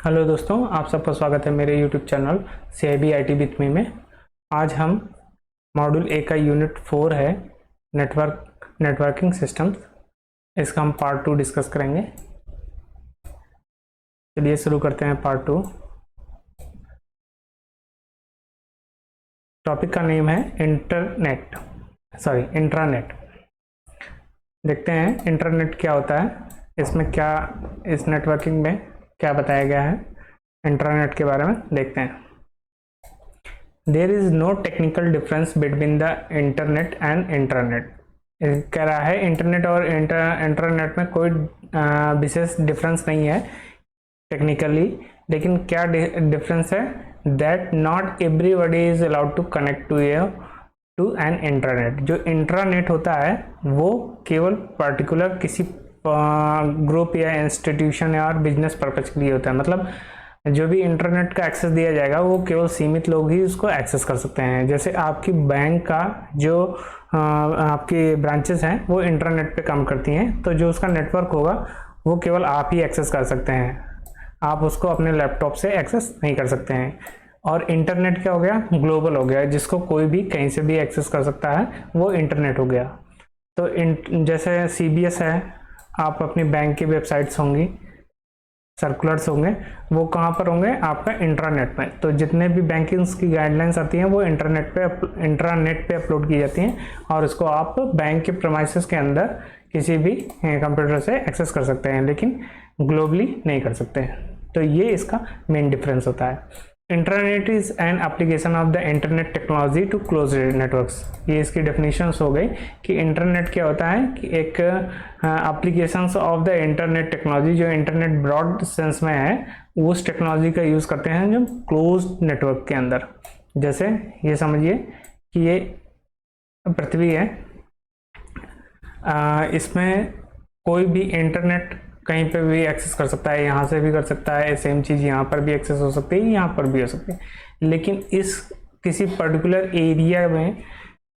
Hello दोस्तों, आप सबका स्वागत है मेरे YouTube channel CIB IT with me में। आज हम मॉड्यूल ए का यूनिट 4 है नेटवर्किंग सिस्टम्स, इसका हम पार्ट 2 डिस्कस करेंगे। चलिए शुरू करते हैं पार्ट 2। टॉपिक का नेम है इंट्रानेट। देखते हैं इंटरनेट क्या होता है, इसमें क्या, इस नेटवर्किंग में क्या बताया गया है। इंटरनेट के बारे में देखते हैं। There is no technical difference between the internet and intranet. कह रहा है इंटरनेट और इंटरनेट में कोई विशेष डिफरेंस नहीं है टेक्निकली, लेकिन क्या डिफरेंस है, that not everybody is allowed to connect to an internet. जो इंट्रानेट होता है वो केवल पर्टिकुलर किसी ग्रुप या इंस्टीट्यूशन या और बिजनेस पर्पज के लिए होता है। मतलब जो भी इंटरनेट का एक्सेस दिया जाएगा वो केवल सीमित लोग ही उसको एक्सेस कर सकते हैं। जैसे आपकी बैंक का जो आपकी ब्रांचेस हैं वो इंटरनेट पे काम करती हैं, तो जो उसका नेटवर्क होगा वो केवल आप ही एक्सेस कर सकते हैं, आप उसको अपने लैपटॉप से एक्सेस नहीं कर सकते हैं। और इंटरनेट क्या हो गया, ग्लोबल हो गया, जिसको कोई भी कहीं से भी एक्सेस कर सकता है, वो इंटरनेट हो गया। तो जैसे CBS है, आप अपनी बैंक की वेबसाइट्स होंगी, सर्कुलर्स होंगे, वो कहाँ पर होंगे, आपका इंट्रानेट में। तो जितने भी बैंकिंग्स की गाइडलाइंस आती हैं वो इंटरनेट पे अपलोड की जाती हैं, और उसको आप बैंक के प्रेमाइसेस के अंदर किसी भी कंप्यूटर से एक्सेस कर सकते हैं, लेकिन ग्लोबली नहीं कर सकते। तो ये इसका मेन डिफरेंस होता है। Internet is an application of the internet technology to close networks. ये इसकी डेफिनेशंस हो गई कि इंटरनेट क्या होता है कि एक applications of the internet technology, जो इंटरनेट ब्रॉड सेंस में है, उस टेक्नोलॉजी का यूज़ करते हैं जो क्लोज नेटवर्क के अंदर। जैसे ये समझिए कि ये पृथ्वी है, इसमें कोई भी इंटरनेट कहीं पे भी एक्सेस कर सकता है, यहाँ से भी कर सकता है, सेम चीज़ यहाँ पर भी एक्सेस हो सकती है, यहाँ पर भी हो सकती है। लेकिन इस किसी पर्टिकुलर एरिया में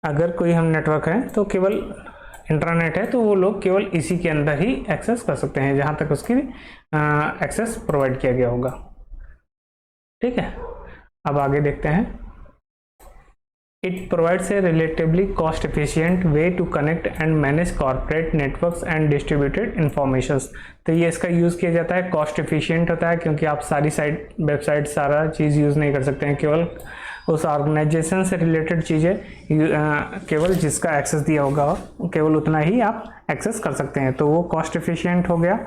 अगर कोई हम नेटवर्क है तो केवल इंटरनेट है, तो वो लोग केवल इसी के अंदर ही एक्सेस कर सकते हैं जहाँ तक उसकी एक्सेस प्रोवाइड किया गया होगा। ठीक है, अब आगे देखते हैं। It provides a relatively cost-efficient way to connect and manage corporate networks and distributed informations। तो ये इसका यूज़ किया जाता है, कॉस्ट एफिशिएंट होता है, क्योंकि आप सारी वेबसाइट सारा चीज़ यूज़ नहीं कर सकते हैं, केवल उस ऑर्गेनाइजेशन से रिलेटेड चीज़ें केवल जिसका एक्सेस दिया होगा केवल उतना ही आप एक्सेस कर सकते हैं। तो वो कॉस्ट एफिशिएंट हो गया,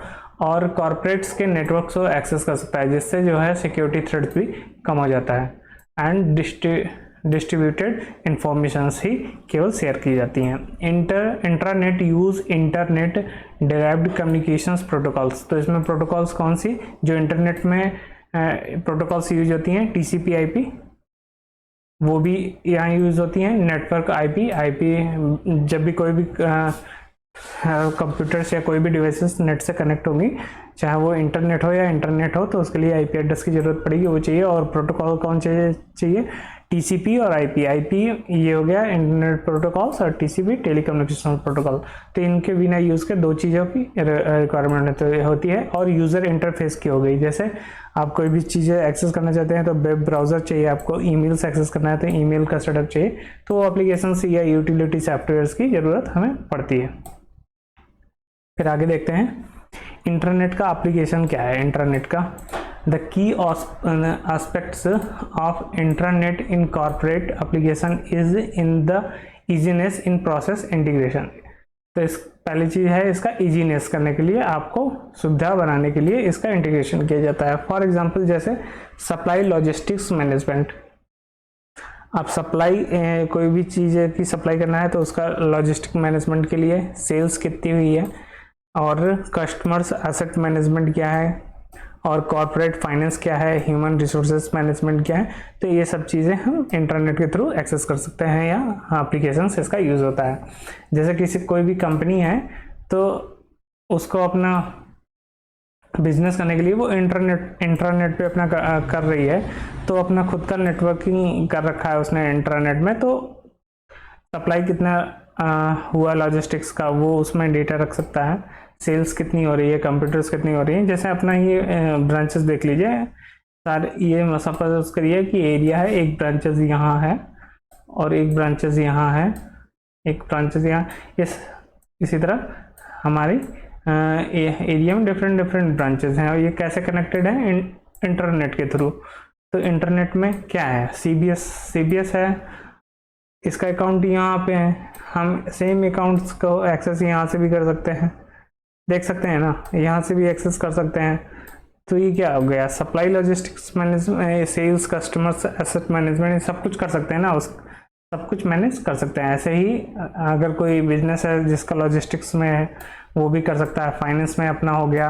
और कॉर्पोरेट्स के नेटवर्क को एक्सेस कर सकता है, जिससे जो है सिक्योरिटी थ्रेट भी कम हो जाता है, एंड डिस्ट्रीब्यूटेड इंफॉर्मेशंस ही केवल शेयर की जाती हैं। Intranet use internet derived communications protocols. तो इसमें प्रोटोकॉल्स कौन सी जो इंटरनेट में प्रोटोकॉल्स यूज होती हैं, TCP IP, वो भी यहाँ यूज होती हैं। नेटवर्क IP जब भी कोई भी कंप्यूटर से या कोई भी डिवाइसेस नेट से कनेक्ट होंगी, चाहे वो इंटरनेट हो या इंटरनेट हो, तो उसके लिए IP एड्रेस की जरूरत पड़ेगी, वो चाहिए। और प्रोटोकॉल कौन चाहिए, TCP और IP ये हो गया इंटरनेट प्रोटोकॉल्स, और TCP टेलीकम्युनिकेशन प्रोटोकॉल। तो इनके बिना यूज़ के दो चीज़ों की रिक्वायरमेंट होती है। और यूज़र इंटरफेस की हो गई, जैसे आप कोई भी चीज़ें एक्सेस करना चाहते हैं तो वेब ब्राउज़र चाहिए, आपको ईमेल से एक्सेस करना है तो ईमेल का सेटअप चाहिए, तो एप्लीकेशन या यूटिलिटी सॉफ्टवेयर्स की ज़रूरत हमें पड़ती है। फिर आगे देखते हैं इंटरनेट का एप्लीकेशन क्या है। इंटरनेट का the key aspects of intranet in corporate application is in the easiness in process integration। तो इस पहली चीज़ है इसका ईजीनेस करने के लिए, आपको सुविधा बनाने के लिए इसका इंटीग्रेशन किया जाता है। फॉर एग्जांपल जैसे सप्लाई लॉजिस्टिक्स मैनेजमेंट, आप सप्लाई कोई भी चीज़ की सप्लाई करना है तो उसका लॉजिस्टिक मैनेजमेंट के लिए सेल्स कितनी हुई है, और कस्टमर्स एसेट मैनेजमेंट क्या है, और कॉर्पोरेट फाइनेंस क्या है, ह्यूमन रिसोर्सेज मैनेजमेंट क्या है। तो ये सब चीज़ें हम इंटरनेट के थ्रू एक्सेस कर सकते हैं, या एप्लीकेशन से इसका यूज़ होता है। जैसे कोई भी कंपनी है तो उसको अपना बिजनेस करने के लिए वो इंटरनेट पे अपना कर रही है, तो अपना खुद का नेटवर्किंग कर रखा है उसने इंटरनेट में, तो सप्लाई कितना हुआ लॉजिस्टिक्स का वो उसमें डेटा रख सकता है, सेल्स कितनी हो रही है, कंप्यूटर्स कितनी हो रही है। जैसे अपना ये ब्रांचेस देख लीजिए सर, ये सपोज करिए कि एरिया है, एक ब्रांचेस यहाँ है और एक ब्रांचेस यहाँ है, एक ब्रांचेस यहाँ, इसी तरह हमारी एरिया में डिफरेंट डिफरेंट ब्रांचेस हैं और ये कैसे कनेक्टेड है, इंटरनेट के थ्रू। तो इंटरनेट में क्या है, सीबीएस है, इसका अकाउंट यहाँ पे है, हम सेम अकाउंट्स को एक्सेस यहाँ से भी कर सकते हैं, देख सकते हैं ना, यहाँ से भी एक्सेस कर सकते हैं। तो ये क्या हो गया, supply, logistics management, sales, customers, asset management, सब कुछ कर सकते हैं ना, उस सब कुछ मैनेज कर सकते हैं। ऐसे ही अगर कोई बिजनेस है जिसका लॉजिस्टिक्स में है वो भी कर सकता है, फाइनेंस में अपना हो गया,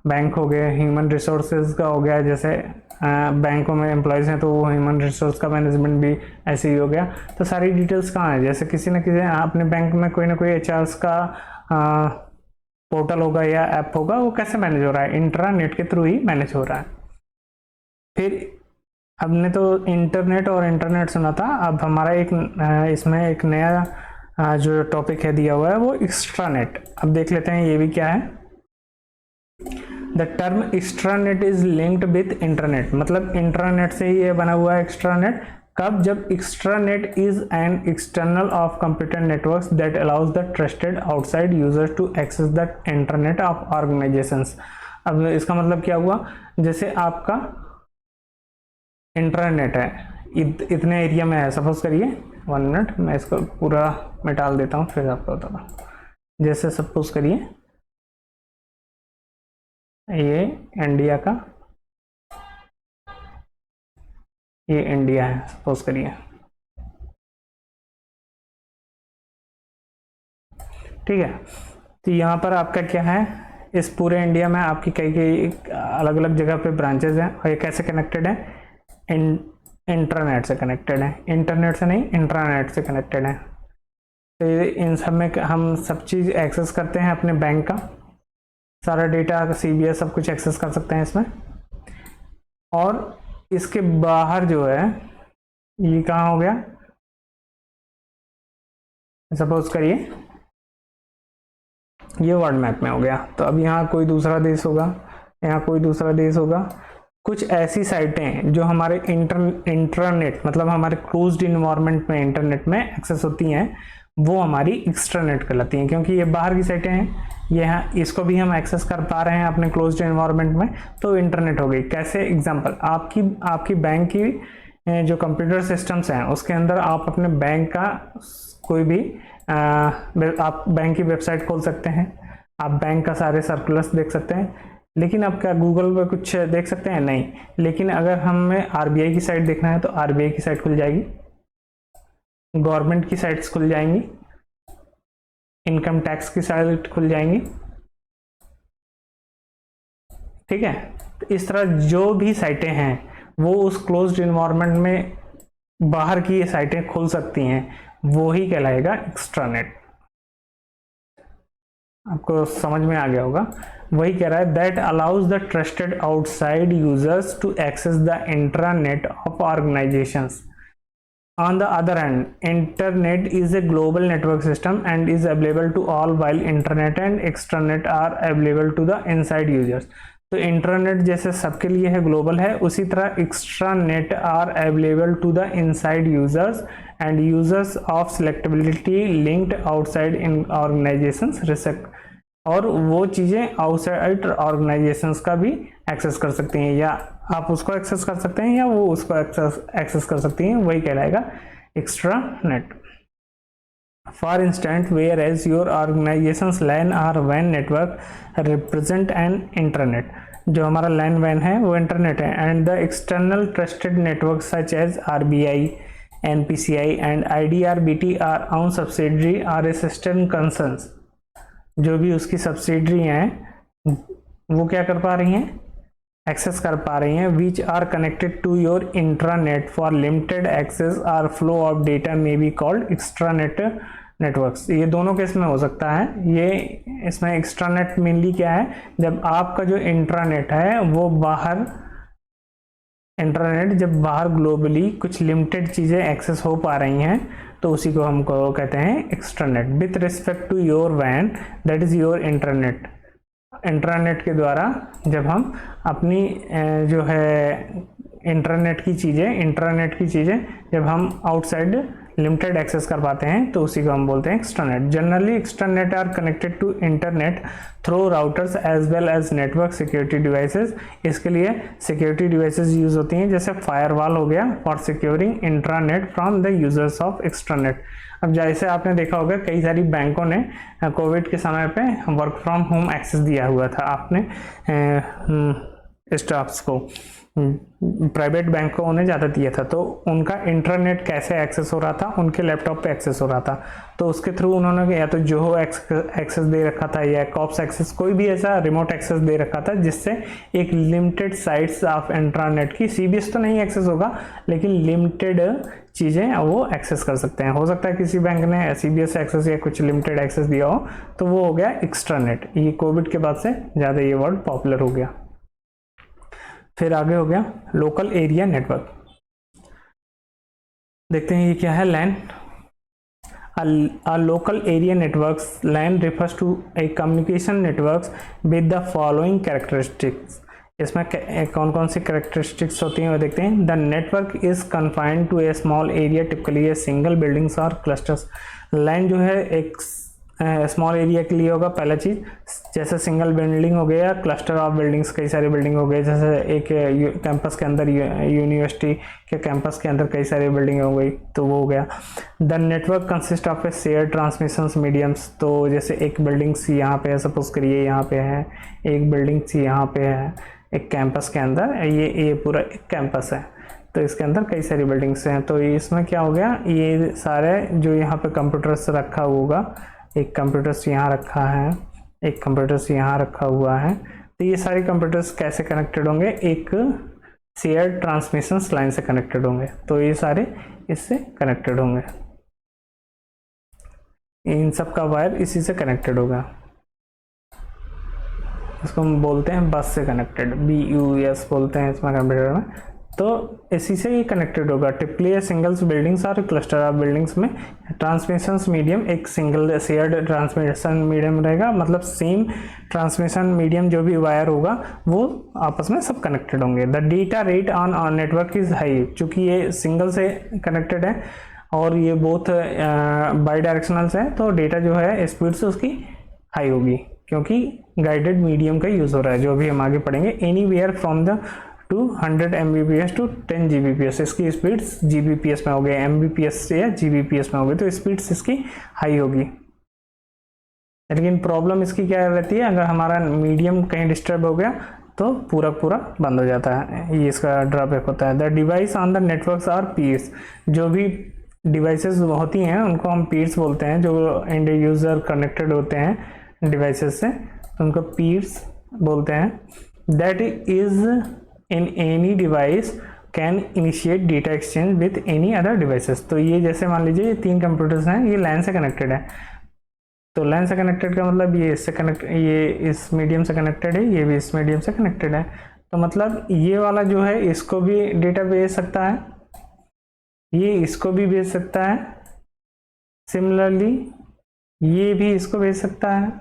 बैंक हो गया, ह्यूमन रिसोर्सेज का हो गया, जैसे बैंकों में एम्प्लॉयज़ हैं तो वो ह्यूमन रिसोर्स का मैनेजमेंट भी ऐसे ही हो गया। तो सारी डिटेल्स कहाँ है, जैसे किसी न किसी अपने बैंक में कोई ना कोई एचआरएस का पोर्टल होगा या ऐप होगा, वो कैसे मैनेज हो रहा है, इंट्रानेट के थ्रू ही मैनेज हो रहा है। फिर हमने तो इंटरनेट और इंटरनेट सुना था, अब हमारा इसमें एक नया जो टॉपिक है दिया हुआ है वो एक्स्ट्रानेट। अब देख लेते हैं ये भी क्या है। The term extranet is linked with internet, मतलब इंट्रानेट से ही ये बना हुआ है एक्स्ट्रानेट। कब, जब extranet is an external of computer networks that allows the trusted outside users to access the internet of organizations. अब इसका मतलब क्या हुआ, जैसे आपका इंटरनेट है, इतने एरिया में है, सपोज करिए 1 मिनट मैं इसको पूरा मिटाल देता हूँ फिर आपको बताता हूँ। जैसे सपोज करिए ये इंडिया का, ये इंडिया है सपोज करिए, ठीक है। तो यहाँ पर आपका क्या है, इस पूरे इंडिया में आपकी कई अलग अलग जगह पे ब्रांचेस हैं और ये कैसे कनेक्टेड है, इंटरनेट से कनेक्टेड है, इंटरनेट से नहीं इंट्रानेट से कनेक्टेड है। तो इन सब में हम सब चीज़ एक्सेस करते हैं, अपने बैंक का सारा डेटा, सीबीएस सब कुछ एक्सेस कर सकते हैं इसमें। और इसके बाहर जो है ये कहाँ हो गया, सपोज करिए ये वर्ल्ड मैप में हो गया। तो अब यहाँ कोई दूसरा देश होगा, यहाँ कोई दूसरा देश होगा, कुछ ऐसी साइटें जो हमारे इंटरनेट मतलब हमारे क्लोज्ड इन्वायरमेंट में इंटरनेट में एक्सेस होती हैं वो हमारी एक्स्ट्रानेट कहलाती हैं, क्योंकि ये बाहर की साइटें हैं, यहाँ इसको भी हम एक्सेस कर पा रहे हैं अपने क्लोज्ड एनवायरनमेंट में, तो इंटरनेट हो गई। कैसे, एग्जांपल, आपकी बैंक की जो कंप्यूटर सिस्टम्स हैं उसके अंदर आप अपने बैंक का कोई भी आप बैंक की वेबसाइट खोल सकते हैं, आप बैंक का सारे सर्कुलर्स देख सकते हैं, लेकिन आप क्या गूगल पर कुछ देख सकते हैं, नहीं। लेकिन अगर हमें आरबीआई की साइट देखना है तो आरबीआई की साइट खुल जाएगी, गवर्नमेंट की साइट्स खुल जाएंगी, इनकम टैक्स की साइट खुल जाएंगी, ठीक है। तो इस तरह जो भी साइटें हैं वो उस क्लोज्ड इन्वायरमेंट में बाहर की ये साइटें खोल सकती हैं, वो ही कहलाएगा एक्स्ट्रानेट। आपको समझ में आ गया होगा। वही कह रहा है, that allows the trusted outside users to access the intranet of organizations. On the other hand, internet is a global network system and is available to all, while internet and extranet are available to the inside users. तो internet जैसे सबके लिए है, global है, उसी तरह extranet are available to the inside users and users of selectability linked outside in organisations receipt. और वो चीज़ें आउटसाइड ऑर्गेनाइजेशंस का भी एक्सेस कर सकती हैं, या आप उसको एक्सेस कर सकते हैं या वो उसको एक्सेस कर सकती हैं, वही कहलाएगा extranet. For instance, whereas your organization's LAN or WAN network represent an intranet, जो हमारा LAN WAN है वो इंटरनेट है, and the external trusted networks such as RBI, NPCI and IDRBT are own subsidiary or a system concerns, जो भी उसकी subsidiary हैं वो क्या कर पा रही हैं, एक्सेस कर पा रही हैं, which are connected to your intranet for limited access और flow of data may be called extranet networks. ये दोनों केस में हो सकता है। ये इसमें एक्स्ट्रानेट मेनली क्या है, जब आपका जो इंट्रानेट है वो बाहर, इंटरनेट जब बाहर ग्लोबली कुछ लिमिटेड चीज़ें एक्सेस हो पा रही हैं तो उसी को हमको कहते हैं extranet. With respect to your वैन that is your internet, internet के द्वारा जब हम अपनी जो है इंटरनेट की चीज़ें जब हम आउटसाइड लिमिटेड एक्सेस कर पाते हैं तो उसी को हम बोलते हैं extranet. Generally extranet are connected to internet through routers as well as network security devices. इसके लिए सिक्योरिटी डिवाइसेस यूज होती हैं, जैसे फायरवॉल हो गया for securing intranet from the users of extranet. अब जैसे आपने देखा होगा कई सारी बैंकों ने कोविड के समय पे वर्क फ्रॉम होम एक्सेस दिया हुआ था आपने स्टाफ्स को, प्राइवेट बैंकों ने ज़्यादा दिया था, तो उनका इंटरनेट कैसे एक्सेस हो रहा था, उनके लैपटॉप पे एक्सेस हो रहा था, तो उसके थ्रू उन्होंने या तो जोहो एक्सेस दे रखा था या कॉप्स एक्सेस, कोई भी ऐसा रिमोट एक्सेस दे रखा था जिससे एक लिमिटेड साइट्स ऑफ इंटरनेट की सीबीएस तो नहीं एक्सेस होगा लेकिन लिमिटेड चीज़ें वो एक्सेस कर सकते हैं। हो सकता है किसी बैंक ने सीबीएस एक्सेस या कुछ लिमिटेड एक्सेस दिया हो, तो वो हो गया एक्स्ट्रानेट। ये कोविड के बाद से ज़्यादा ये वर्ड पॉपुलर हो गया। फिर आगे हो गया लोकल एरिया नेटवर्क। देखते हैं ये क्या है, लैन। A local area networks LAN refers to a communication networks with the following characteristics। इसमें कौन कौन सी कैरेक्टरिस्टिक्स होती हैं वो देखते हैं। The network is confined to a small area typically a single buildings और क्लस्टर्स। लैन जो है एक स्मॉल एरिया के लिए होगा पहला चीज़, जैसे सिंगल बिल्डिंग हो गया, क्लस्टर ऑफ बिल्डिंग्स, कई सारी बिल्डिंग हो गई, जैसे एक कैंपस के अंदर यूनिवर्सिटी के कैंपस के अंदर कई सारी बिल्डिंग हो गई, तो वो हो गया। The network consist of A share transmission mediums. तो जैसे एक बिल्डिंग सी यहाँ पे है, सपोज करिए यहाँ पे है, एक बिल्डिंग सी यहाँ पे है एक कैंपस के अंदर, ये पूरा एक कैंपस है, तो इसके अंदर कई सारी बिल्डिंग्स हैं। तो इसमें क्या हो गया, ये सारे जो यहाँ पे कंप्यूटर्स रखा होगा, एक कंप्यूटर्स यहाँ रखा है, एक कंप्यूटर्स यहाँ रखा हुआ है, तो ये सारे कंप्यूटर्स कैसे कनेक्टेड होंगे, एक शेयर ट्रांसमिशन लाइन से कनेक्टेड होंगे, तो ये सारे इससे कनेक्टेड होंगे, इन सब का वायर इसी से कनेक्टेड होगा। इसको हम बोलते हैं बस से कनेक्टेड, BUS बोलते हैं इसमें कंप्यूटर में, तो इसी से ये कनेक्टेड होगा। टिपिकली सिंगल्स बिल्डिंग्स और क्लस्टर ऑफ बिल्डिंग्स में ट्रांसमिशन मीडियम एक सिंगल शेयर्ड ट्रांसमिशन मीडियम रहेगा, मतलब सेम ट्रांसमिशन मीडियम जो भी वायर होगा वो आपस में सब कनेक्टेड होंगे। The data rate on network is high, चूँकि ये सिंगल से कनेक्टेड है और ये बोथ बाई डायरेक्शनल्स है, तो डेटा जो है स्पीड से उसकी हाई होगी क्योंकि गाइडेड मीडियम का यूज़ हो रहा है, जो भी हम आगे पढ़ेंगे। Anywhere from the 200 Mbps to 10 Gbps, इसकी स्पीड्स Gbps में हो गई, Mbps से या Gbps में हो गई, तो स्पीड्स इसकी हाई होगी। लेकिन प्रॉब्लम इसकी क्या रहती है, अगर हमारा मीडियम कहीं डिस्टर्ब हो गया तो पूरा बंद हो जाता है, ये इसका ड्रॉबैक होता है। The device on the networks are peers, जो भी डिवाइसेस होती हैं उनको हम पीर्स बोलते हैं, जो एंड यूज़र कनेक्टेड होते हैं डिवाइसेस से, तो उनको पीर्स बोलते हैं। That is in any device can initiate data exchange with any other devices. तो ये जैसे मान लीजिए ये 3 कंप्यूटर्स हैं, ये लैन से कनेक्टेड है, तो लैन से कनेक्टेड का मतलब ये इससे कनेक्ट, ये इस मीडियम से कनेक्टेड है, ये भी इस मीडियम से कनेक्टेड है, तो मतलब ये वाला जो है इसको भी डेटा भेज सकता है, ये इसको भी भेज सकता है, सिमिलरली ये भी इसको भेज सकता है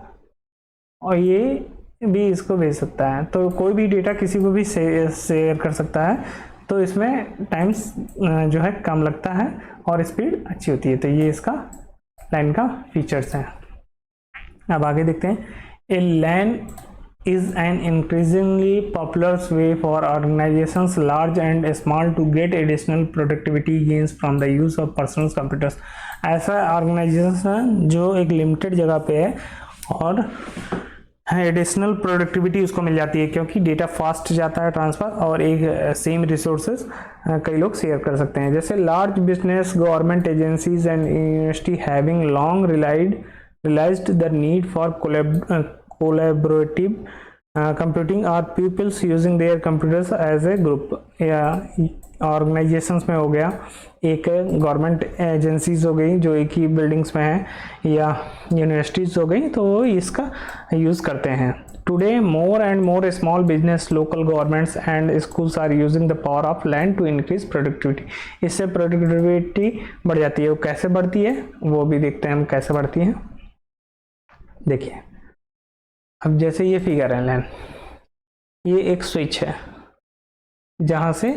और ये भी इसको भेज सकता है, तो कोई भी डेटा किसी को भी शेयर कर सकता है, तो इसमें टाइम्स जो है कम लगता है और स्पीड अच्छी होती है। तो ये इसका लैन का फीचर्स हैं। अब आगे देखते हैं। ए लैन is an increasingly popular way for organizations large and small to get additional productivity gains from the use of personal computers। ऐसा ऑर्गेनाइजेशन जो एक लिमिटेड जगह पे है और एडिशनल प्रोडक्टिविटी उसको मिल जाती है क्योंकि डेटा फास्ट जाता है ट्रांसफ़र और एक सेम रिसोर्सेज कई लोग शेयर कर सकते हैं। जैसे large business, government agencies and university having long realized the need for collaborative computing or pupils using their computers as a group। या ऑर्गेनाइजेशंस में हो गया, एक गवर्नमेंट एजेंसीज हो गई जो एक ही बिल्डिंग्स में है या यूनिवर्सिटीज़ हो गई, तो वो इसका यूज़ करते हैं। Today more and more small business, local governments and schools are using the power of land to increase productivity. इससे प्रोडक्टिविटी बढ़ जाती है। वो कैसे बढ़ती है वो भी देखते हैं हम कैसे बढ़ती है। देखिए अब जैसे ये फिगर है लैन, ये एक स्विच है जहाँ से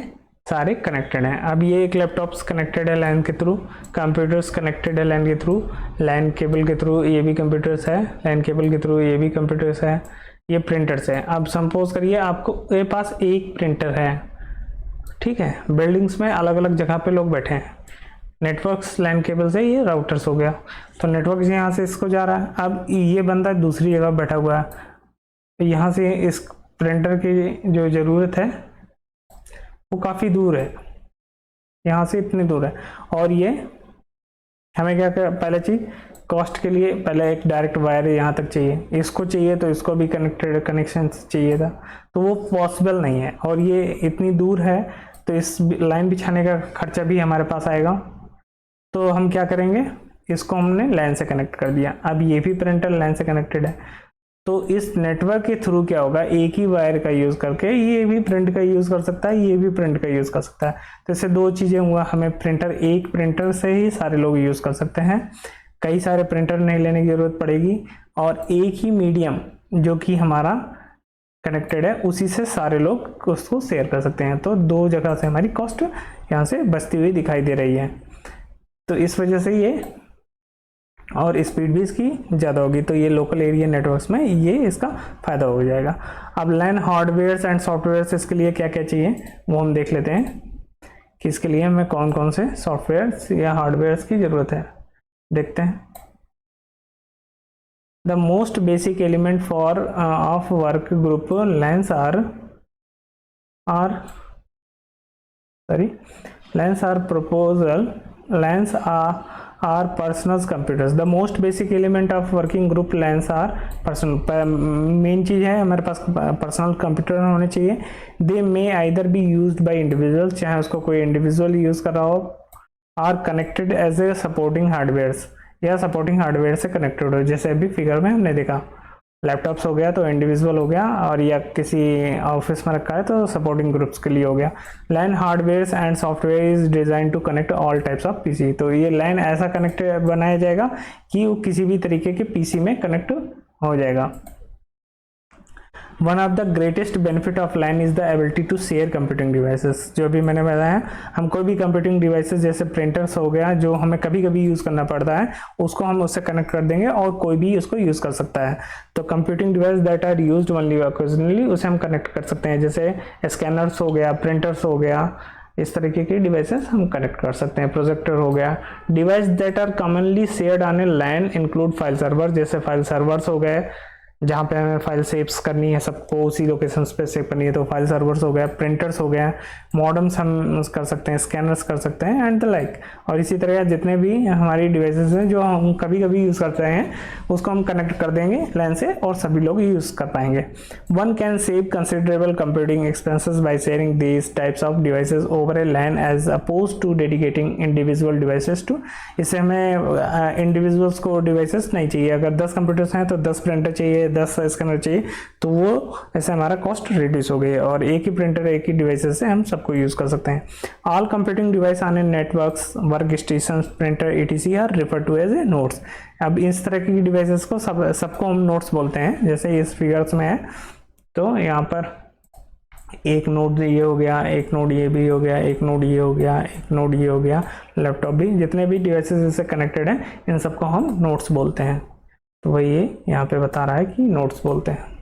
सारे कनेक्टेड हैं। अब ये एक लैपटॉप्स कनेक्टेड है लैन के थ्रू, कंप्यूटर्स कनेक्टेड है लैन के थ्रू, लैन केबल के थ्रू ये भी कंप्यूटर्स है, लैन केबल के थ्रू ये भी कंप्यूटर्स है, ये प्रिंटर्स है। अब सपोज करिए आपको ये पास एक प्रिंटर है, ठीक है, बिल्डिंग्स में अलग अलग जगह पे लोग बैठे हैं, नेटवर्क्स लैन केबल से ये राउटर्स हो गया, तो नेटवर्क यहाँ से इसको जा रहा है। अब ये बंदा दूसरी जगह बैठा हुआ है, तो यहाँ से इस प्रिंटर की जो ज़रूरत है वो काफ़ी दूर है, यहाँ से इतनी दूर है, और ये हमें क्या कर, पहले चीज़ कॉस्ट के लिए पहले एक डायरेक्ट वायर यहाँ तक चाहिए, इसको चाहिए तो इसको भी कनेक्टेड कनेक्शन चाहिए था, तो वो पॉसिबल नहीं है, और ये इतनी दूर है तो इस लाइन बिछाने का खर्चा भी हमारे पास आएगा। तो हम क्या करेंगे, इसको हमने लाइन से कनेक्ट कर दिया। अब ये भी प्रिंटर लाइन से कनेक्टेड है, तो इस नेटवर्क के थ्रू क्या होगा, एक ही वायर का यूज़ करके ये भी प्रिंट का यूज़ कर सकता है, ये भी प्रिंट का यूज़ कर सकता है। तो इससे दो चीज़ें हुआ, हमें प्रिंटर, एक प्रिंटर से ही सारे लोग यूज़ कर सकते हैं, कई सारे प्रिंटर नहीं लेने की ज़रूरत पड़ेगी, और एक ही मीडियम जो कि हमारा कनेक्टेड है उसी से सारे लोग उसको शेयर कर सकते हैं। तो दो जगह से हमारी कॉस्ट यहाँ से बचती हुई दिखाई दे रही है, तो इस वजह से ये, और स्पीड भी इसकी ज़्यादा होगी, तो ये लोकल एरिया नेटवर्क्स में ये इसका फ़ायदा हो जाएगा। अब लैन हार्डवेयर्स एंड सॉफ्टवेयर्स, इसके लिए क्या क्या चाहिए वो हम देख लेते हैं कि इसके लिए हमें कौन कौन से सॉफ्टवेयर्स या हार्डवेयर्स की ज़रूरत है, देखते हैं। The most basic element for of work group LANs are proposal LANs are personal computers. The most basic element of working group LANs are personal. Main चीज़ है हमारे पास पर्सनल कंप्यूटर होने चाहिए। They may either be used by individual, चाहे उसको कोई individual use कर रहा हो, are connected as a supporting hardwares, या सपोर्टिंग हार्डवेयर से कनेक्टेड हो, जैसे अभी फिगर में हमने देखा लैपटॉप्स हो गया तो इंडिविजुअल हो गया, और या किसी ऑफिस में रखा है तो सपोर्टिंग ग्रुप्स के लिए हो गया। LAN hardware and software is design to connect all types of PC, तो ये लैन ऐसा कनेक्ट बनाया जाएगा कि वो किसी भी तरीके के पीसी में कनेक्ट हो जाएगा। One of the greatest benefit of LAN is the ability to share computing devices. जो भी मैंने बताया, हम कोई भी कंप्यूटिंग डिवाइसेस जैसे प्रिंटर्स हो गया जो हमें कभी कभी यूज़ करना पड़ता है, उसको हम उससे कनेक्ट कर देंगे और कोई भी उसको यूज़ कर सकता है। तो computing device that are used only occasionally, उसे हम कनेक्ट कर सकते हैं, जैसे स्कैनर्स हो गया, प्रिंटर्स हो गया, इस तरीके के डिवाइसेस हम कनेक्ट कर सकते हैं। प्रोजेक्टर हो गया। Device that are commonly shared on a LAN include file server, जैसे फाइल सर्वर्स हो गए जहाँ पे हमें फाइल सेव्स करनी है, सबको उसी लोकेशन पे सेव करनी है, तो फाइल सर्वर्स हो गया, प्रिंटर्स हो गया, मॉडेम्स हम कर सकते हैं, स्कैनर्स कर सकते हैं एंड द लाइक। और इसी तरह जितने भी हमारी डिवाइसेस हैं जो हम कभी कभी यूज़ करते हैं उसको हम कनेक्ट कर देंगे लैन से और सभी लोग यूज़ कर पाएंगे। One can save considerable computing expenses by sharing these types of devices over a LAN as oppose to dedicating individual devices to. इससे हमें इंडिविजुअल्स को डिवाइसेस नहीं चाहिए, अगर 10 कंप्यूटर्स हैं तो 10 प्रिंटर चाहिए, 10 स्कैनर चाहिए, तो वो ऐसे हमारा कॉस्ट रिड्यूस हो गई और एक ही प्रिंटर एक ही डिवाइसेस से हम सबको यूज़ कर सकते हैं। All computing device on a networks, work station, printer etc are refer to as a nodes. अब इस तरह की डिवाइसेस को सबको हम नोड्स बोलते हैं, जैसे इस फिगर्स में है, तो यहाँ पर एक नोड ये हो गया, एक नोड ये भी हो गया, एक नोड ये हो गया, एक नोड ये हो गया, लैपटॉप भी, जितने भी डिवाइसेस इससे कनेक्टेड हैं इन सबको हम नोड्स बोलते हैं। तो वही ये यहाँ पे बता रहा है कि नोड्स बोलते हैं।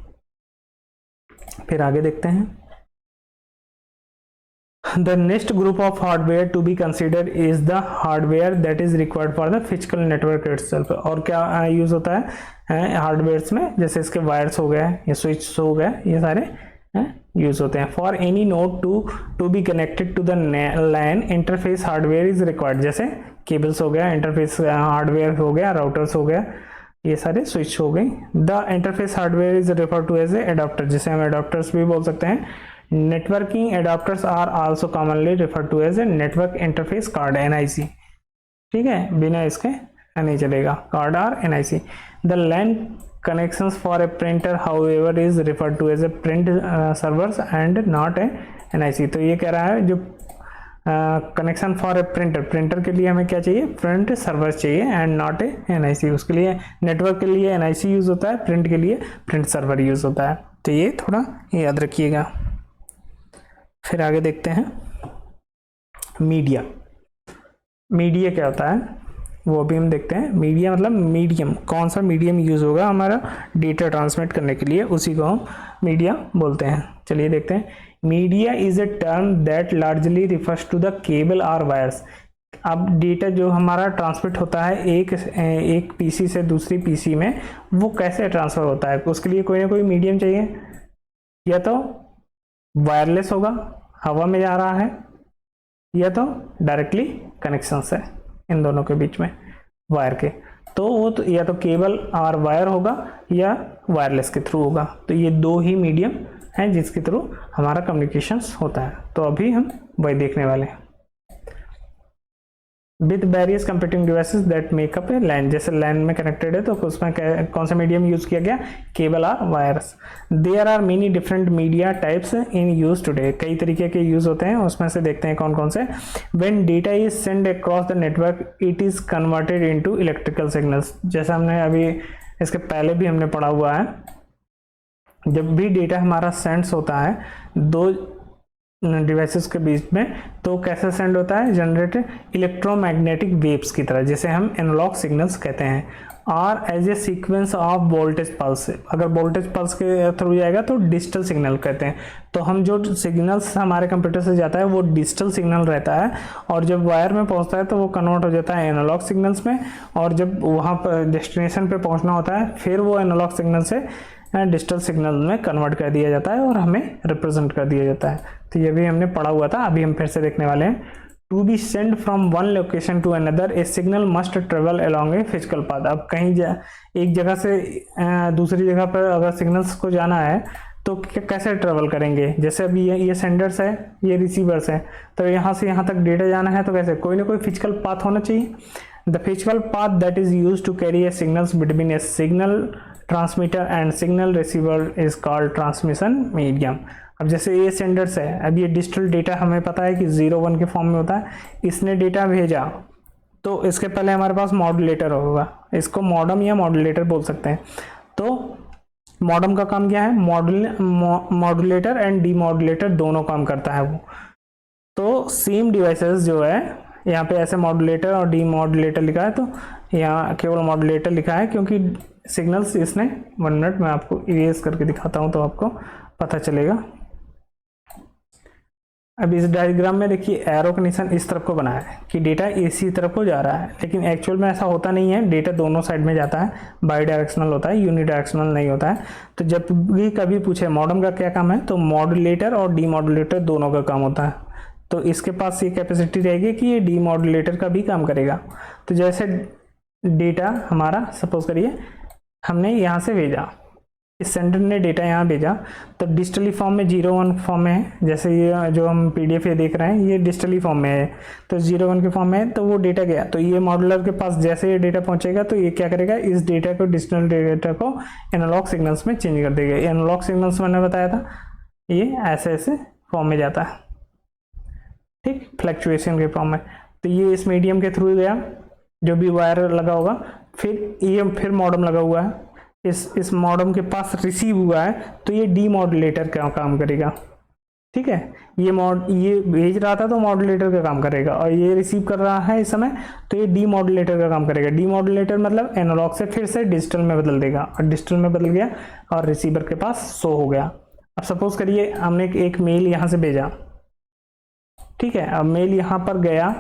फिर आगे देखते हैं। The next group of hardware to be considered is the hardware that is required for the physical network itself। और क्या यूज होता है हार्डवेयर्स में, जैसे इसके वायर्स हो गए, ये स्विच हो गए, ये सारे यूज होते हैं। For any node to be connected to the LAN interface hardware is required, जैसे केबल्स हो गया, इंटरफेस हार्डवेयर हो गया, राउटर्स हो गया, ये सारे स्विच हो गई। The interface hardware is refer to as a adapter, जिसे हम एडाप्टर्स भी बोल सकते हैं। Networking adapters are also commonly refer to as a network interface card NIC, ठीक है, बिना इसके नहीं चलेगा, कार्ड और NIC। The LAN connections for a printer however is referred to as a print servers and not a NIC। तो ये कह रहा है जो connection for a printer, printer के लिए हमें क्या चाहिए, प्रिंट सर्वर चाहिए एंड नॉट ए एनआईसी। उसके लिए नेटवर्क के लिए एनआईसी यूज होता है, प्रिंट के लिए प्रिंट सर्वर यूज होता है। तो ये थोड़ा याद रखिएगा। फिर आगे देखते हैं मीडिया। मीडिया क्या होता है वो भी हम देखते हैं। मीडिया मतलब मीडियम, कौन सा मीडियम यूज होगा हमारा डेटा ट्रांसमिट करने के लिए, उसी को हम मीडिया बोलते हैं। चलिए देखते हैं। Media is a term that largely refers to the cable और वायर्स। अब डेटा जो हमारा ट्रांसमिट होता है एक पीसी से दूसरी पीसी में, वो कैसे ट्रांसफर होता है, उसके लिए कोई ना कोई मीडियम चाहिए। या तो वायरलेस होगा, हवा में जा रहा है, या तो डायरेक्टली कनेक्शन है इन दोनों के बीच में वायर के, तो वो तो या तो केबल और वायर होगा या वायरलेस के थ्रू होगा। तो ये दो ही मीडियम हैं जिसके थ्रू हमारा कम्युनिकेशंस होता है। तो अभी हम वही देखने वाले हैं। With various computing devices that make up a LAN, जैसे लैन में कनेक्टेड है तो उसमें कौन सा मीडियम यूज किया गया, केबल और wires. There are many different media types in use today, कई तरीके के यूज होते हैं, उसमें से देखते हैं कौन कौन से। When data is send across the network it is converted into electrical signals, जैसा हमने अभी इसके पहले भी हमने पढ़ा हुआ है। जब भी डेटा हमारा सेंड्स होता है दो डिवाइसेस के बीच में, तो कैसे सेंड होता है, जनरेटेड इलेक्ट्रोमैग्नेटिक वेव्स की तरह, जिसे हम एनालॉग सिग्नल्स कहते हैं। और as a sequence of voltage pulse, अगर वोल्टेज पल्स के थ्रू जाएगा तो डिजिटल सिग्नल कहते हैं। तो हम जो सिग्नल्स हमारे कंप्यूटर से जाता है वो डिजिटल सिग्नल रहता है, और जब वायर में पहुंचता है तो वो कन्वर्ट हो जाता है एनालॉग सिग्नल्स में, और जब वहाँ पर डेस्टिनेशन पे पहुंचना होता है फिर वो एनालॉग सिग्नल से डिजिटल सिग्नल में कन्वर्ट कर दिया जाता है और हमें रिप्रेजेंट कर दिया जाता है। तो ये भी हमने पढ़ा हुआ था, अभी हम फिर से देखने वाले हैं। To be send from one location to another a signal must travel along a physical path. अब कहीं एक जगह से दूसरी जगह पर अगर सिग्नल्स को जाना है तो कैसे ट्रेवल करेंगे, जैसे अभी ये सेंडर्स है, ये रिसीवर्स है, तो यहाँ से यहाँ तक डेटा जाना है तो कैसे, कोई ना कोई फिजिकल पाथ होना चाहिए। The physical path that is use to carry a signals between a signal transmitter and signal receiver is called transmission medium. अब जैसे ये सेंडर्स है, अब ये डिजिटल डेटा हमें पता है कि 0-1 के फॉर्म में होता है, इसने डेटा भेजा तो इसके पहले हमारे पास मॉड्यूलेटर होगा, इसको मॉडम या मॉड्यूलेटर बोल सकते हैं। तो मॉडम का काम क्या है, मॉड्यूलेटर एंड डीमॉड्यूलेटर दोनों काम करता है वो। तो सेम डिवाइसेस जो है यहाँ पे ऐसे मॉड्यूलेटर और डीमॉड्यूलेटर लिखा है, तो यहाँ केवल मॉड्यूलेटर लिखा है क्योंकि सिग्नल्स इसने 1 मिनट में आपको इरेज करके दिखाता हूँ तो आपको पता चलेगा। अब इस डायग्राम में देखिए एरो का निशान इस तरफ को बना है कि डेटा इसी तरफ को जा रहा है, लेकिन एक्चुअल में ऐसा होता नहीं है, डेटा दोनों साइड में जाता है, बाई डायरेक्शनल होता है, यूनिडायरेक्शनल नहीं होता है। तो जब भी कभी पूछे मॉडम का क्या काम है, तो मॉड्यूलेटर और डीमॉड्यूलेटर दोनों का काम होता है। तो इसके पास ये कैपेसिटी रहेगी कि ये डीमॉड्यूलेटर का भी काम करेगा। तो जैसे डेटा हमारा सपोज करिए हमने यहाँ से भेजा, इस सेंडर ने डेटा यहाँ भेजा, तो डिजिटली फॉर्म में 0-1 फॉर्म में है, जैसे ये जो हम पीडीएफ ये देख रहे हैं ये डिजिटली फॉर्म में है, तो 0-1 के फॉर्म में है, तो वो डेटा गया, तो ये मॉड्यूलर के पास जैसे ये डेटा पहुंचेगा तो ये क्या करेगा, इस डेटा को डिजिटल डेटा को एनालॉग सिग्नल्स में चेंज कर देगा। एनालॉग सिग्नल्स मैंने बताया था ये ऐसे ऐसे फॉर्म में जाता है, ठीक, फ्लक्चुएशन के फॉर्म में। तो ये इस मीडियम के थ्रू गया, जो भी वायर लगा होगा, फिर मॉडम लगा हुआ है, इस मॉडम के पास रिसीव हुआ है, तो ये डीमॉड्यूलेटर का काम करेगा, ठीक है। ये भेज रहा था तो मॉड्यूलेटर का काम करेगा, और ये रिसीव कर रहा है इस समय तो ये डीमॉड्यूलेटर का काम करेगा। डीमॉड्यूलेटर मतलब एनालॉग से फिर से डिजिटल में बदल देगा, और डिजिटल में बदल गया और रिसीवर के पास शो हो गया। अब सपोज करिए हमने एक मेल यहाँ से भेजा, ठीक है, अब मेल यहाँ पर गया,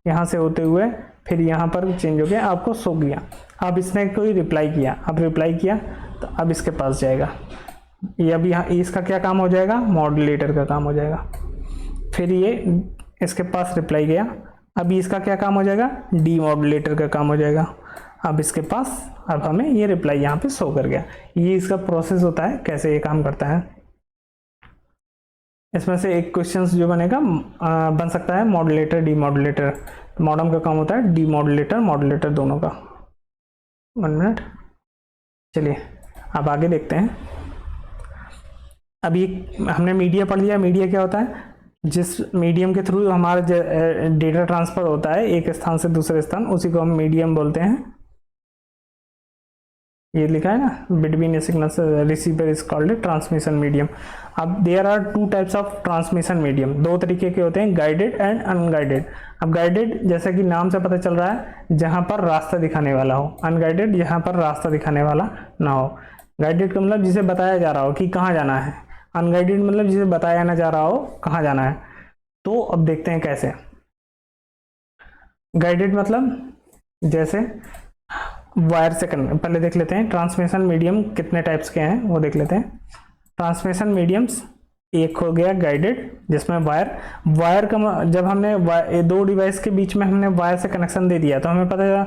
यहाँ से होते हुए फिर यहाँ पर चेंज हो गया, आपको शो गया। अब इसने कोई रिप्लाई किया, अब रिप्लाई किया तो अब इसके पास जाएगा, ये अब यहाँ इसका क्या काम हो जाएगा, मॉड्यूलेटर का काम हो जाएगा। फिर ये इसके पास रिप्लाई गया, अभी इसका क्या काम हो जाएगा, डीमॉड्यूलेटर का काम हो जाएगा। अब इसके पास अब हमें ये रिप्लाई यहाँ पे शो कर गया। ये इसका प्रोसेस होता है, कैसे ये काम करता है। इसमें से एक क्वेश्चन जो बनेगा बन सकता है मॉड्यूलेटर डीमॉड्यूलेटर। मॉडम का काम होता है डीमॉड्यूलेटर मॉड्यूलेटर दोनों का। 1 मिनट, चलिए अब आगे देखते हैं। अभी हमने मीडिया पढ़ लिया। मीडिया क्या होता है, जिस मीडियम के थ्रू हमारा डेटा ट्रांसफर होता है एक स्थान से दूसरे स्थान, उसी को हम मीडियम बोलते हैं। ये लिखा है ना, between a signal receiver is called transmission medium. अब there are two types of transmission medium, दो तरीके के होते हैं, गाइडेड एंड अनगाइडेड। अब गाइडेड जैसा कि नाम से पता चल रहा है जहां पर रास्ता दिखाने वाला हो, अनगाइडेड जहां पर रास्ता दिखाने वाला ना हो। गाइडेड का मतलब जिसे बताया जा रहा हो कि कहाँ जाना है, अनगाइडेड मतलब जिसे बताया ना जा रहा हो कहाँ जाना है। तो अब देखते हैं कैसे। गाइडेड मतलब जैसे वायर से पहले देख लेते हैं ट्रांसमिशन मीडियम कितने टाइप्स के हैं वो देख लेते हैं। ट्रांसमिशन मीडियम्स, एक हो गया गाइडेड जिसमें वायर का जब हमने दो डिवाइस के बीच में हमने वायर से कनेक्शन दे दिया तो हमें पता चला,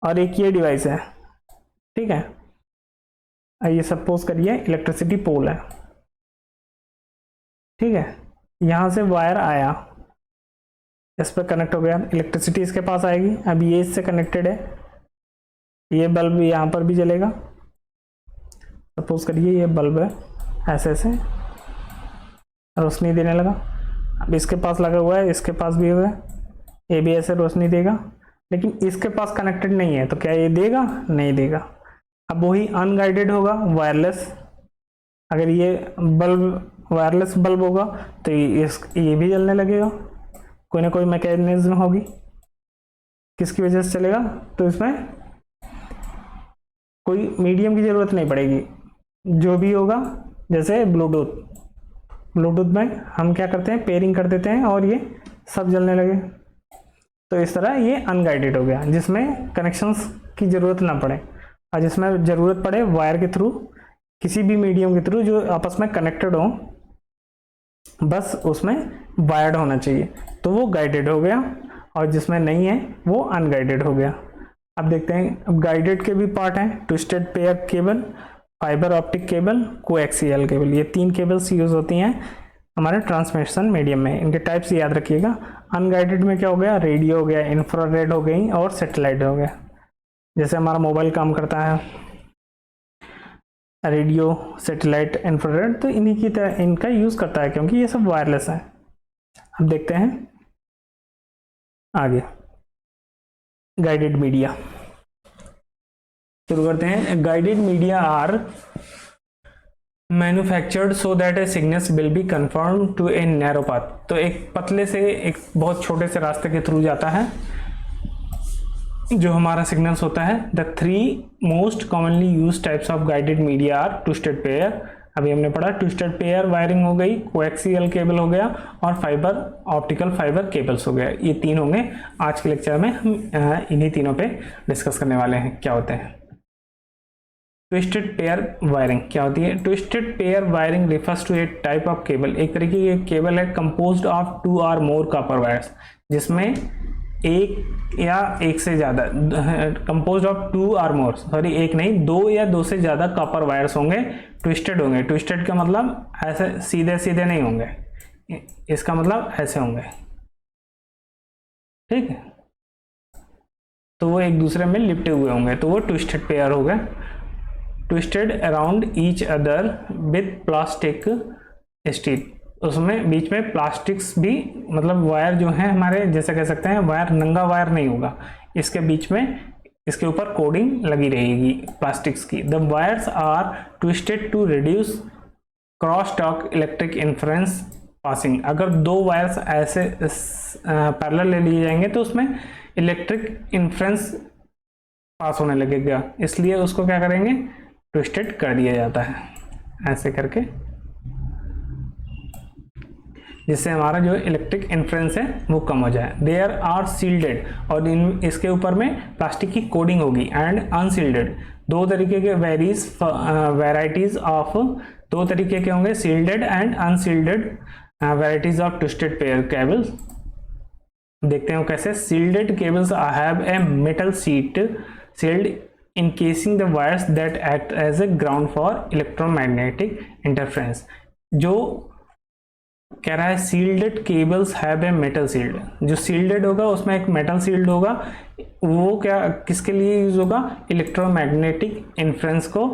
और एक ये डिवाइस है, ठीक है, ये सपोज करिए इलेक्ट्रिसिटी पोल है, ठीक है, यहां से वायर आया, इस पर कनेक्ट हो गया, इलेक्ट्रिसिटी इसके पास आएगी। अब ये इससे कनेक्टेड है, ये बल्ब यहाँ पर भी जलेगा, सपोज करिए ये बल्ब है, ऐसे ऐसे रोशनी देने लगा। अब इसके पास लगा हुआ है, इसके पास भी हुआ है, ये भी ऐसे रोशनी देगा, लेकिन इसके पास कनेक्टेड नहीं है तो क्या ये देगा? नहीं देगा। अब वही अनगाइडेड होगा, वायरलेस। अगर ये बल्ब वायरलेस बल्ब होगा तो ये भी जलने लगेगा, कोई ना कोई मैकेनिज्म होगी किसकी वजह से चलेगा। तो इसमें कोई मीडियम की जरूरत नहीं पड़ेगी, जो भी होगा। जैसे ब्लूटूथ में हम क्या करते हैं, पेयरिंग कर देते हैं और ये सब जलने लगे। तो इस तरह ये अनगाइडेड हो गया, जिसमें कनेक्शंस की जरूरत ना पड़े, और जिसमें जरूरत पड़े वायर के थ्रू, किसी भी मीडियम के थ्रू जो आपस में कनेक्टेड हो, बस उसमें वायर्ड होना चाहिए, तो वो गाइडेड हो गया। और जिसमें नहीं है वो अनगाइडेड हो गया। अब देखते हैं, अब गाइडेड के भी पार्ट हैं, twisted pair cable, fibre optic cable, coaxial cable. ये तीन केबल्स यूज होती हैं हमारे ट्रांसमिशन मीडियम में। इनके टाइप्स याद रखिएगा। अनगाइडेड में क्या हो गया, रेडियो हो गया, इंफ्रारेड हो गई और सैटेलाइट हो गया। जैसे हमारा मोबाइल काम करता है, रेडियो, सैटेलाइट, इंफ्रारेड, तो इन्हीं की तरह इनका यूज करता है, क्योंकि ये सब वायरलेस है। अब देखते हैं आगे, गाइडेड मीडिया शुरू करते हैं। Guided media are manufactured so that a signals will be confirm to a narrow path. तो एक पतले से एक बहुत छोटे से रास्ते के थ्रू जाता है जो हमारा सिग्नल्स होता है। The three most commonly use types of guided media are twisted pair, अभी हमने पढ़ा, ट्विस्टेड पेयर वायरिंग हो गई, कोएक्सियल केबल हो गया, और फाइबर ऑप्टिकल फाइबर केबल्स हो गया। ये तीन होंगे। आज के लेक्चर में हम इन्हीं तीनों पे डिस्कस करने वाले हैं क्या होते हैं। ट्विस्टेड पेयर वायरिंग क्या होती है? Twisted pair wiring refers to a type of cable, एक तरीके की केबल है कंपोज्ड ऑफ 2 और मोर कॉपर वायर्स, जिसमें एक या एक से ज्यादा, कंपोज्ड ऑफ 2 और मोर, सॉरी एक नहीं, 2 या 2 से ज्यादा कॉपर वायर्स होंगे, ट्विस्टेड होंगे। ट्विस्टेड का मतलब ऐसे सीधे सीधे नहीं होंगे, इसका मतलब ऐसे होंगे, ठीक है, तो वो एक दूसरे में लिपटे हुए होंगे, तो वो ट्विस्टेड पेयर हो गए। Twisted around each other with plastic steel, उसमें बीच में प्लास्टिक्स भी, मतलब वायर जो है हमारे, जैसे कह सकते हैं वायर नंगा वायर नहीं होगा, इसके बीच में इसके ऊपर कोडिंग लगी रहेगी प्लास्टिक्स की। The wires are twisted to reduce cross talk electric inference passing. अगर दो वायर्स ऐसे पैरेलल ले लिए जाएंगे तो उसमें इलेक्ट्रिक इंफरेंस पास होने लगेगा, इसलिए उसको क्या करेंगे, ट्विस्टेड कर दिया जाता है ऐसे करके, जिससे हमारा जो इलेक्ट्रिक इंफ्लुएंस है वो कम हो जाए। देयर आर सील्डेड, और इसके ऊपर में प्लास्टिक की कोडिंग होगी, एंड अनसील्डेड, दो तरीके के वेराइटीज ऑफ, दो तरीके के होंगे, shielded and unshielded varieties of twisted pair cables. देखते हैं कैसे। Shielded cables have a metal sheet shield encasing the wires that act as a ground for electromagnetic interference। जो कह रहा है shielded cables have a metal shield, जो shielded होगा उसमें एक मेटल शील्ड होगा, वो क्या किसके लिए यूज होगा, इलेक्ट्रोमैग्नेटिक इंफ्लुएंस को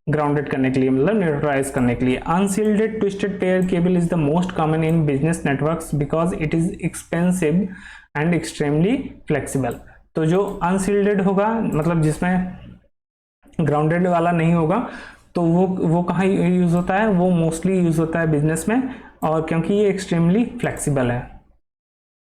ग्राउंडेड करने के लिए, मतलब न्यूट्रलाइज करने के लिए। Unshielded twisted pair cable is the most common in business networks because it is expensive and extremely flexible. तो जो अनशील्डेड होगा, मतलब जिसमें ग्राउंडेड वाला नहीं होगा, तो वो कहाँ यूज होता है, वो मोस्टली यूज होता है बिजनेस में, और क्योंकि ये एक्सट्रीमली फ्लेक्सिबल है,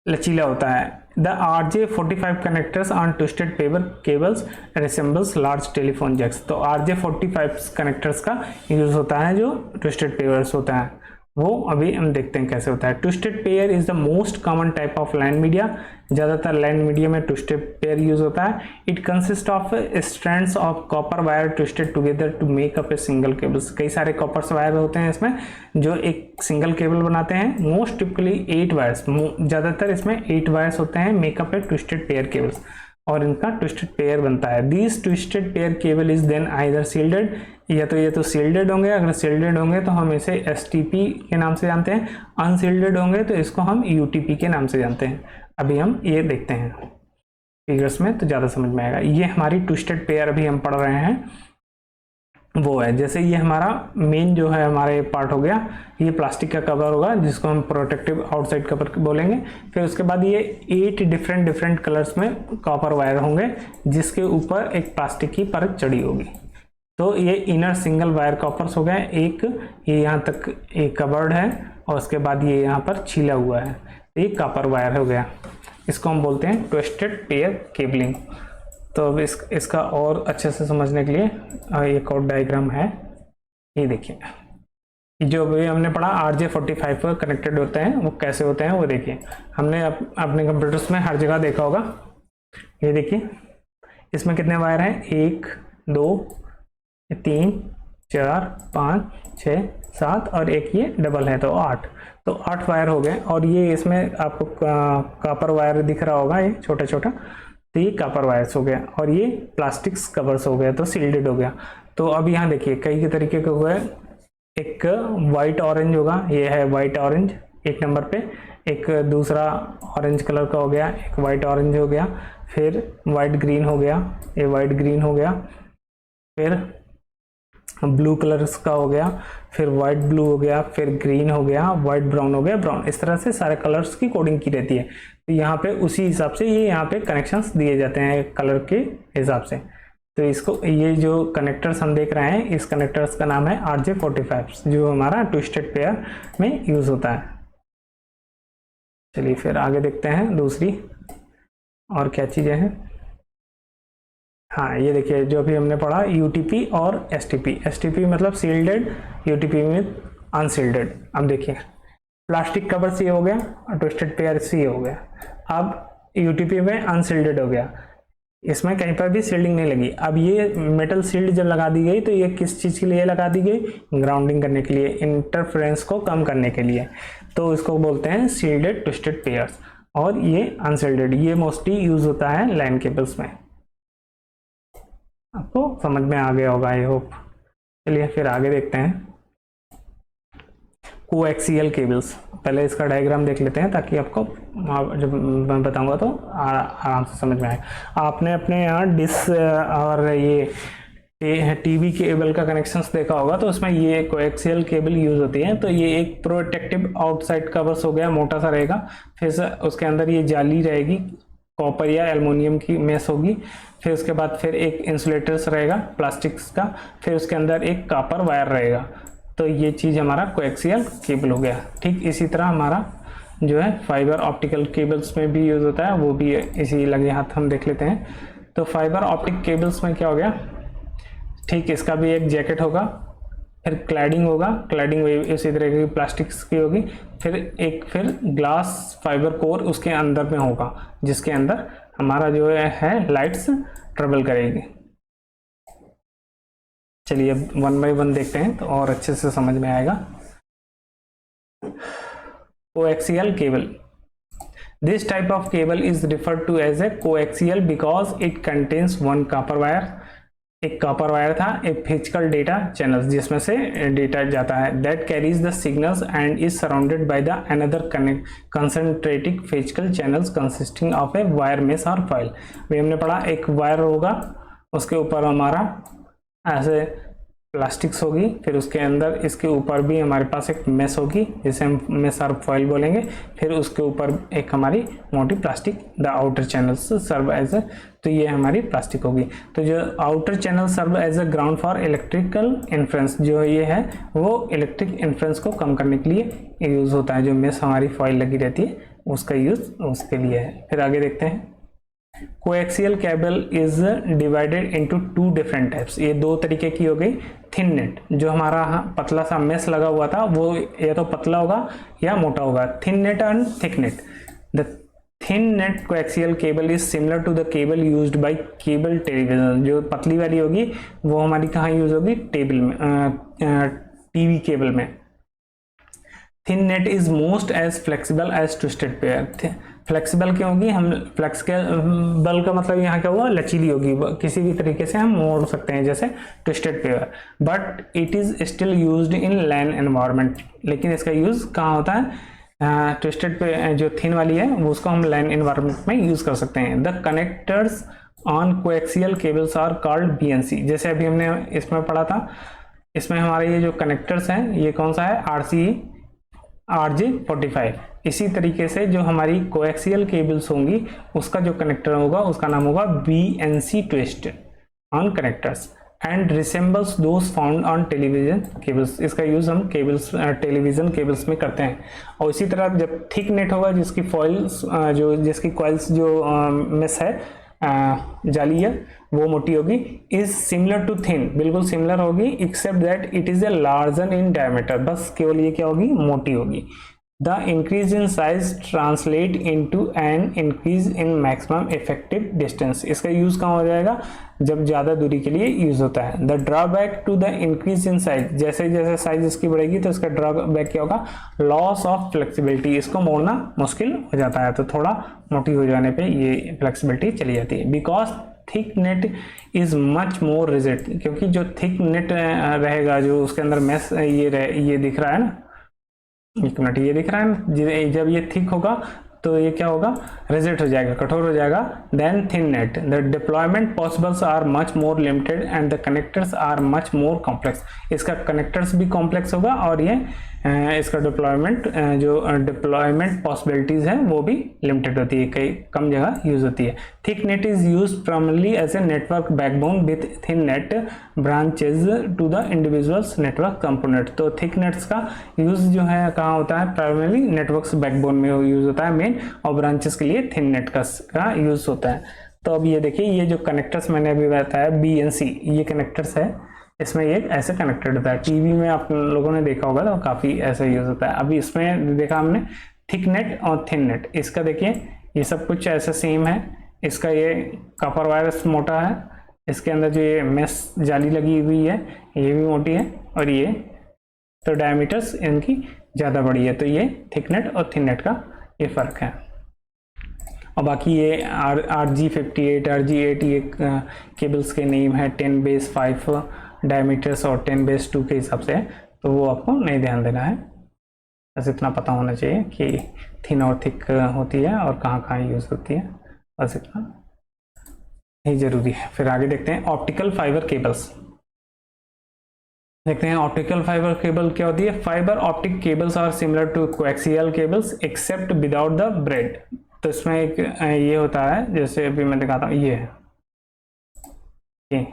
लचीला होता है। The RJ45 connectors on twisted paper cables resembles large telephone jacks। तो RJ45 कनेक्टर्स का यूज होता है जो ट्विस्टेड पेयर्स होता है, वो अभी हम देखते हैं कैसे होता है। Twisted pair is the most common type of land media. ज़्यादातर लैंड मीडिया में ट्विस्टेड पेयर यूज होता है। It consist of strands of copper wire twisted together to make up a single cables. कई सारे कॉपर वायर होते हैं इसमें जो एक सिंगल केबल बनाते हैं। मोस्ट टिपिकली 8 वायर्स, ज़्यादातर इसमें 8 वायर्स होते हैं make up a twisted pair cables, और इनका ट्विस्टेड पेयर बनता है। This twisted pair cable is then either shielded, या तो ये तो सील्डेड होंगे, अगर सील्डेड होंगे तो हम इसे STP के नाम से जानते हैं, अनसील्डेड होंगे तो इसको हम UTP के नाम से जानते हैं। अभी हम ये देखते हैं फिगर्स में तो ज़्यादा समझ में आएगा। ये हमारी ट्विस्टेड पेयर अभी हम पढ़ रहे हैं वो है। जैसे ये हमारा मेन जो है हमारे पार्ट हो गया, ये प्लास्टिक का कवर होगा जिसको हम प्रोटेक्टिव आउटसाइड कवर बोलेंगे। फिर उसके बाद ये 8 डिफरेंट कलर्स में कॉपर वायर होंगे जिसके ऊपर एक प्लास्टिक की परत चढ़ी होगी। तो ये इनर सिंगल वायर कॉपर्स हो गए, एक ये यहाँ तक एक कवर्ड है और उसके बाद ये यहाँ पर छीला हुआ है, ये कॉपर वायर हो गया। इसको हम बोलते हैं ट्विस्टेड पेयर केबलिंग। तो अब इसका और अच्छे से समझने के लिए एक और डायग्राम है, ये देखिए। जो भी हमने पढ़ा RJ45 पर कनेक्टेड होते हैं वो कैसे होते हैं वो देखिए, हमने अपने कंप्यूटर्स में हर जगह देखा होगा। ये देखिए इसमें कितने वायर हैं, 1 2 3 4 5 6 7 और एक ये डबल है तो 8। तो 8 वायर हो गए, और ये इसमें आपको कॉपर वायर दिख रहा होगा, ये छोटा छोटा, तो ये कॉपर वायर्स हो गया, और ये प्लास्टिक्स कवर्स हो गया, तो सील्डेड हो गया। तो अब यहाँ देखिए कई के तरीके के हुए, एक वाइट ऑरेंज होगा, ये है वाइट ऑरेंज एक नंबर पे, एक दूसरा ऑरेंज कलर का हो गया, एक वाइट ऑरेंज हो गया, फिर वाइट ग्रीन हो गया, ये वाइट ग्रीन हो गया, फिर ब्लू कलर्स का हो गया, फिर वाइट ब्लू हो गया, फिर ग्रीन हो गया, वाइट ब्राउन हो गया, ब्राउन। इस तरह से सारे कलर्स की कोडिंग की रहती है। तो यहाँ पे उसी हिसाब से ये यहाँ पे कनेक्शंस दिए जाते हैं कलर के हिसाब से। तो इसको ये जो कनेक्टर्स हम देख रहे हैं, इस कनेक्टर्स का नाम है RJ45 जो हमारा ट्विस्टेड पेयर में यूज होता है। चलिए फिर आगे देखते हैं दूसरी और क्या चीज़ें हैं। हाँ ये देखिए जो अभी हमने पढ़ा UTP और STP। STP मतलब सील्डेड, UTP में अनसील्डेड। अब देखिए प्लास्टिक कवर सी हो गया और ट्विस्टेड पेयर सी हो गया। अब UTP में अनसील्डेड हो गया, इसमें कहीं पर भी सील्डिंग नहीं लगी। अब ये मेटल सील्ड जब लगा दी गई तो ये किस चीज़ के लिए लगा दी गई, ग्राउंडिंग करने के लिए, इंटरफेरेंस को कम करने के लिए। तो इसको बोलते हैं सील्डेड ट्विस्टेड पेयर्स। और ये अनसील्डेड, ये मोस्टली यूज होता है लाइन केबल्स में। आपको समझ में आ गया होगा आई होप। चलिए फिर आगे देखते हैं कोएक्सियल केबल्स। पहले इसका डायग्राम देख लेते हैं ताकि आपको जब मैं बताऊंगा तो आराम से समझ में आए। आपने अपने यहाँ डिश और ये टीवी केबल का कनेक्शंस देखा होगा, तो उसमें ये कोएक्सियल केबल यूज होती है। तो ये एक प्रोटेक्टिव आउटसाइड कवर्स हो गया, मोटा सा रहेगा, फिर उसके अंदर ये जाली रहेगी, कॉपर या एल्युमिनियम की मेस होगी, फिर उसके बाद फिर एक इंसुलेटर्स रहेगा प्लास्टिक्स का, फिर उसके अंदर एक कॉपर वायर रहेगा। तो ये चीज़ हमारा कोएक्सियल केबल हो गया। ठीक इसी तरह हमारा जो है फाइबर ऑप्टिकल केबल्स में भी यूज होता है, वो भी इसी लगे हाथ हम देख लेते हैं। तो फाइबर ऑप्टिक केबल्स में क्या हो गया, ठीक इसका भी एक जैकेट होगा, फिर क्लैडिंग होगा, क्लैडिंग इसी तरह की प्लास्टिक्स की होगी, फिर ग्लास फाइबर कोर उसके अंदर में होगा जिसके अंदर हमारा जो है लाइट्स ट्रेवल करेगी। चलिए अब 1 बाय 1 देखते हैं तो और अच्छे से समझ में आएगा। Coaxial cable, this type of cable is referred to as a coaxial because it contains one copper wire. एक कॉपर वायर था, एक फिजिकल डेटा चैनल जिसमें से डेटा जाता है, that carries the signals and is surrounded by the another concentric physical channels consisting of a wire mesh और foil. भी हमने पढ़ा एक वायर होगा, उसके ऊपर हमारा ऐसे प्लास्टिक्स होगी, फिर उसके अंदर इसके ऊपर भी हमारे पास एक मेस होगी जिसे हम मेस सर्व फॉइल बोलेंगे, फिर उसके ऊपर एक हमारी मोटी plastic, the outer channels serve as a, तो ये हमारी प्लास्टिक होगी। तो जो outer channel serve as a ground for electrical influence, जो ये है वो इलेक्ट्रिक इन्फ्लुएंस को कम करने के लिए यूज़ होता है। जो मेस हमारी फॉइल लगी रहती है उसका यूज़ उसके लिए है। फिर आगे देखते हैं, coaxial cable is divided into two different types. ये दो तरीके की हो गई। थिन नेट, जो हमारा पतला सा मेस लगा हुआ था वो या तो पतला होगा या मोटा होगा। Thin net and thick net. The thin net coaxial cable is similar to the cable used by cable television. जो पतली वाली होगी वो हमारी कहाँ यूज होगी, टेबल में, टीवी केबल में। Thin net is most as flexible as twisted pair. Flexible क्यों होगी, हम फ्लेक्सिबल का मतलब यहाँ क्या हुआ, लचीली होगी, किसी भी तरीके से हम मोड़ सकते हैं जैसे twisted pair. But it is still used in land environment. लेकिन इसका यूज कहाँ होता है, ट्विस्टेड पे जो थिन वाली है वो उसको हम लैंड एनवायरनमेंट में यूज कर सकते हैं। The connectors on coaxial cables are called BNC. जैसे अभी हमने इसमें पढ़ा था, इसमें हमारे ये जो कनेक्टर्स हैं ये कौन सा है, RJ45। इसी तरीके से जो हमारी कोएक्सियल केबल्स होंगी उसका जो कनेक्टर होगा उसका नाम होगा BNC twist on connectors and resembles those found on television cables. इसका यूज हम केबल्स टेलीविजन केबल्स में करते हैं। और इसी तरह जब थिक नेट होगा जिसकी फॉइल्स जिसकी कॉइल्स जो मेस है जाली है वो मोटी होगी, इज सिमिलर टू थिन, बिल्कुल सिमिलर होगी, except that it is a larger in diameter. बस केवल ये क्या होगी, मोटी होगी। The increase in size translate into an increase in maximum effective distance. इसका यूज कहाँ हो जाएगा, जब ज्यादा दूरी के लिए यूज होता है। The drawback to the increase in size, जैसे जैसे साइज इसकी बढ़ेगी तो इसका ड्रॉबैक क्या होगा, लॉस ऑफ फ्लेक्सिबिलिटी। इसको मोड़ना मुश्किल हो जाता है, तो थोड़ा मोटी हो जाने पे ये फ्लेक्सिबिलिटी चली जाती है। Because thick net is much more rigid, क्योंकि जो थिक नेट रहेगा जो उसके अंदर मेस ये दिख रहा है ना, एक मिनट, ये दिख रहा है ना, जब ये थिक होगा तो ये क्या होगा, रिजिड हो जाएगा, कठोर हो जाएगा। Then thin net, the deployment possibles are much more limited and the connectors are much more complex. इसका कनेक्टर्स भी कॉम्प्लेक्स होगा और ये इसका डिप्लॉयमेंट पॉसिबिलिटीज है वो भी लिमिटेड होती है, कई कम जगह यूज होती है। Thick net is use primarily as a network backbone with thin net branches to the individuals network component. तो थिक नेट्स का यूज जो है कहाँ होता है, प्राइमरली नेटवर्क बैकबोन में यूज होता है मेन, और ब्रांचेस के लिए थिन नेट का यूज होता है। तो अब ये देखिए, ये जो कनेक्टर्स मैंने अभी बताया BNC, ये कनेक्टर्स है, इसमें एक ऐसे कनेक्टेड होता है। टीवी में आप लोगों ने देखा होगा तो काफी ऐसा यूज होता है। अभी इसमें देखा हमने थिक नेट और थिन नेट, इसका देखिए ये सब कुछ ऐसा सेम है। इसका ये कॉपर वायरस मोटा है, इसके अंदर जो ये मेस जाली लगी हुई है ये भी मोटी है, और ये तो डायमीटर्स इनकी ज्यादा बड़ी है। तो ये थिक नेट और थिन नेट का ये फर्क है। और बाकी ये RG58 RG8 ये केबल्स के नेम है, 10/5 डायमीटर्स और 10/2 के हिसाब से, तो वो आपको नहीं ध्यान देना है, बस इतना पता होना चाहिए कि थिन और थिक होती है और कहाँ कहाँ यूज होती है, बस इतना ही जरूरी है। फिर आगे देखते हैं ऑप्टिकल फाइबर केबल्स। देखते हैं ऑप्टिकल फाइबर केबल क्या होती है। Fibre optic cables are similar to coaxial cables except without the braid. तो इसमें एक ये होता है, जैसे अभी मैं दिखाता हूँ, ये है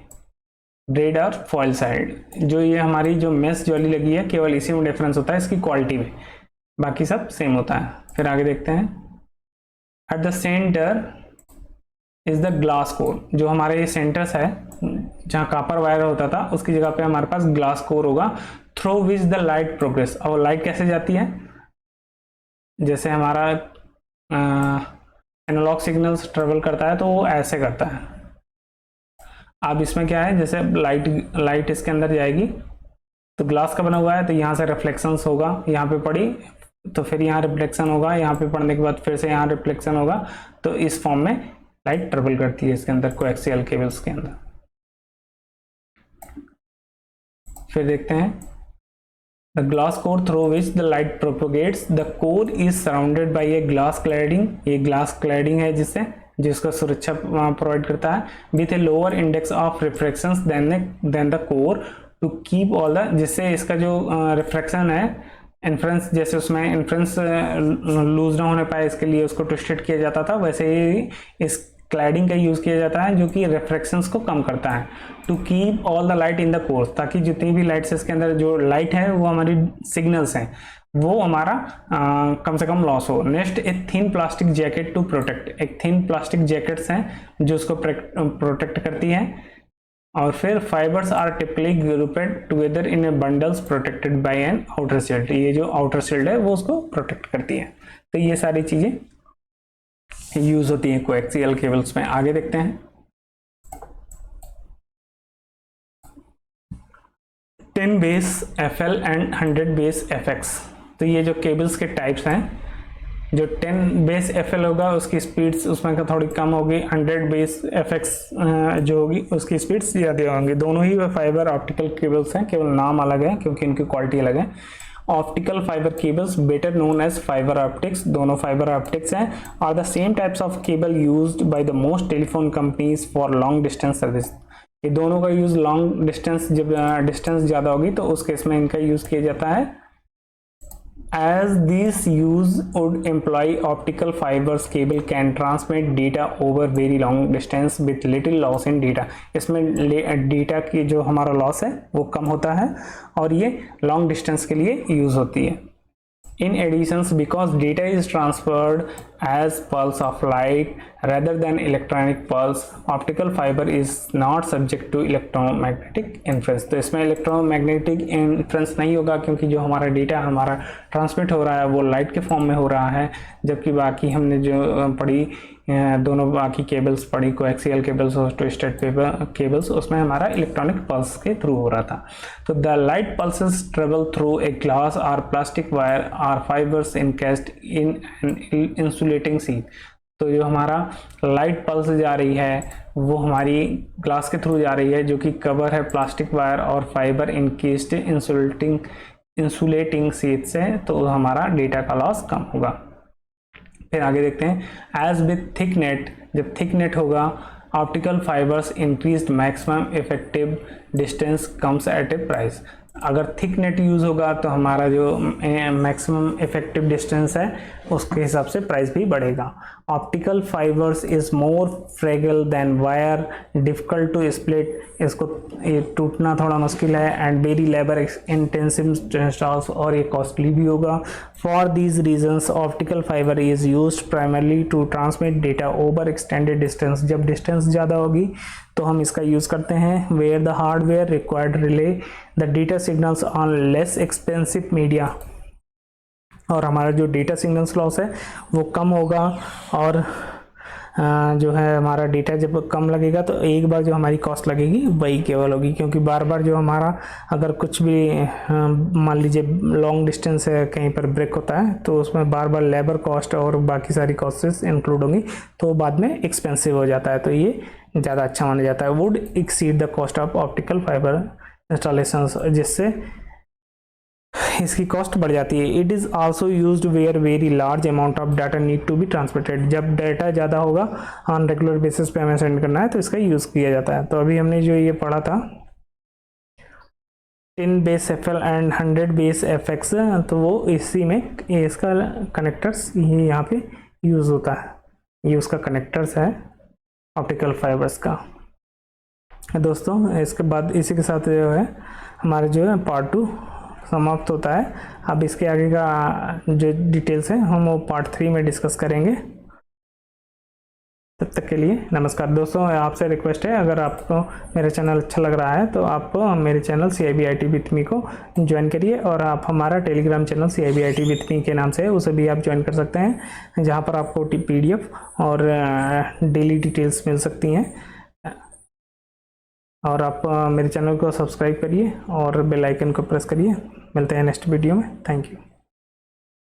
ब्रेड और फॉइल साइड। जो ये हमारी जो मेस जॉली लगी है केवल इसी में डिफरेंस होता है इसकी क्वालिटी में, बाकी सब सेम होता है। फिर आगे देखते हैं, at the centre is the glass core. जो हमारे ये सेंटर्स है जहाँ कॉपर वायर होता था उसकी जगह पे हमारे पास ग्लास कोर होगा, through which the light progress. और लाइट कैसे जाती है, जैसे हमारा एनालॉग सिग्नल्स ट्रेवल करता है तो वो ऐसे करता है। अब इसमें क्या है, जैसे लाइट इसके अंदर जाएगी तो ग्लास का बना हुआ है, तो यहाँ से रिफ्लेक्शंस होगा, यहाँ पे पड़ी तो फिर यहाँ रिफ्लेक्शन होगा, यहाँ पे पढ़ने के बाद फिर से यहाँ रिफ्लेक्शन होगा, तो इस फॉर्म में लाइट ट्रेवल करती है इसके अंदर कोएक्सियल केबल्स के अंदर। फिर देखते हैं the glass core through which the light propagates. The core is surrounded by a glass cladding. ये ग्लास क्लैडिंग है जिसका सुरक्षा प्रोवाइड करता है, with a lower index of refractions than the core to keep all the, जिससे इसका जो refraction है, इन्फ्रेंस, जैसे उसमें इन्फ्रेंस लूज ना होने पाए इसके लिए उसको ट्विस्टेड किया जाता था, वैसे ही इस क्लैडिंग का यूज़ किया जाता है जो कि रिफ्रैक्शंस को कम करता है। To keep all the light in the cores, ताकि जितनी भी लाइट्स इसके अंदर जो लाइट है वो हमारी सिग्नल्स हैं वो हमारा कम से कम लॉस हो। नेक्स्ट, एक thin plastic jacket to protect, एक थिन प्लास्टिक जैकेट्स हैं जो उसको प्रोटेक्ट करती है। और फिर fibres are typically grouped together in a bundles protected by an outer shield, ये जो आउटर शील्ड है वो उसको प्रोटेक्ट करती है। तो ये सारी चीजें यूज होती हैं कोएक्सियल केबल्स में। आगे देखते हैं 10 base FL and 100 base FX। तो ये जो केबल्स के टाइप्स हैं, जो 10 बेस FL होगा उसकी स्पीड्स उसमें का थोड़ी कम होगी, 100 बेस FX जो होगी उसकी स्पीड्स ज़्यादा होंगी। दोनों ही फाइबर ऑप्टिकल केबल्स हैं, केवल नाम अलग है क्योंकि इनकी क्वालिटी अलग है। Optical fibre cables better known as fibre optics, दोनों फाइबर ऑप्टिक्स हैं, और the same types of cable used by the most telephone companies for long distance service. ये दोनों का यूज लॉन्ग डिस्टेंस, जब डिस्टेंस ज़्यादा होगी तो उस केस में इनका यूज़ किया जाता है। As this use would employ optical fibers, cable can transmit data over very long distance with little loss in data। इसमें डेटा की जो हमारा लॉस है वो कम होता है और ये लॉन्ग डिस्टेंस के लिए यूज होती है। In addition, because data is transferred as pulse of light rather than electronic pulse, optical fiber is not subject to electromagnetic inference। तो इसमें electromagnetic inference नहीं होगा क्योंकि जो हमारा डेटा हमारा ट्रांसमिट हो रहा है वो लाइट के फॉर्म में हो रहा है, जबकि बाकी हमने जो पढ़ी दोनों बाकी केबल्स पढ़ी, कोएक्सियल केबल्स और ट्विस्टेड केबल्स, उसमें हमारा इलेक्ट्रॉनिक पल्स के थ्रू हो रहा था। तो the light pulses travel through a glass और plastic wire or fibres encased in an insulating sheet. तो जो हमारा लाइट पल्स जा रही है वो हमारी ग्लास के थ्रू जा रही है जो कि कवर है प्लास्टिक वायर और फाइबर इनकेस्ड इंसुलेटिंग शीट से, तो हमारा डेटा का लॉस कम होगा। फिर आगे देखते हैं एज विथ थिक नेट, जब थिक नेट होगा optical fibres increased maximum effective distance comes at A price. अगर थिक नेट यूज़ होगा तो हमारा जो मैक्सिमम इफेक्टिव डिस्टेंस है उसके हिसाब से प्राइस भी बढ़ेगा। Optical fibres is more fragile than wire, difficult to split, इसको ये टूटना थोड़ा मुश्किल है, and very labour intensive installs, और ये कॉस्टली भी होगा। For these reasons optical fibre is used primarily to transmit data over extended distance. जब डिस्टेंस ज़्यादा होगी तो हम इसका यूज़ करते हैं। Where the hardware required relay the data signals on less expensive media, और हमारा जो डेटा सिग्नल्स लॉस है वो कम होगा, और जो है हमारा डेटा जब कम लगेगा तो एक बार जो हमारी कॉस्ट लगेगी वही केवल होगी, क्योंकि बार बार जो हमारा अगर कुछ भी मान लीजिए लॉन्ग डिस्टेंस है कहीं पर ब्रेक होता है तो उसमें बार बार लेबर कॉस्ट और बाकी सारी कॉस्टेस इंक्लूड होंगी तो बाद में एक्सपेंसिव हो जाता है, तो ये ज़्यादा अच्छा माना जाता है। Would exceed the cost of optical fibre installation, जिससे इसकी कॉस्ट बढ़ जाती है। It is also used where very large amount of data need to be transmitted, जब डाटा ज़्यादा होगा ऑन रेगुलर बेसिस पे हमें सेंड करना है तो इसका यूज़ किया जाता है। तो अभी हमने जो ये पढ़ा था 10 base FL and 100 base FX, तो वो इसी में इसका कनेक्टर्स ये यहाँ पे यूज़ होता है, ये उसका कनेक्टर्स है ऑप्टिकल फाइबर्स का। दोस्तों इसके बाद इसी के साथ जो है हमारे जो है पार्ट 2 समाप्त होता है। अब इसके आगे का जो डिटेल्स है हम वो पार्ट 3 में डिस्कस करेंगे। तब तक के लिए नमस्कार। दोस्तों आपसे रिक्वेस्ट है, अगर आपको मेरा चैनल अच्छा लग रहा है तो आप मेरे चैनल CIBIT विथ मी को ज्वाइन करिए, और आप हमारा Telegram channel CIBIT with me के नाम से है उसे भी आप ज्वाइन कर सकते हैं, जहां पर आपको PDF और डेली डिटेल्स मिल सकती हैं। और आप मेरे चैनल को सब्सक्राइब करिए और बेल आइकन को प्रेस करिए। मिलते हैं नेक्स्ट वीडियो में। Thank you.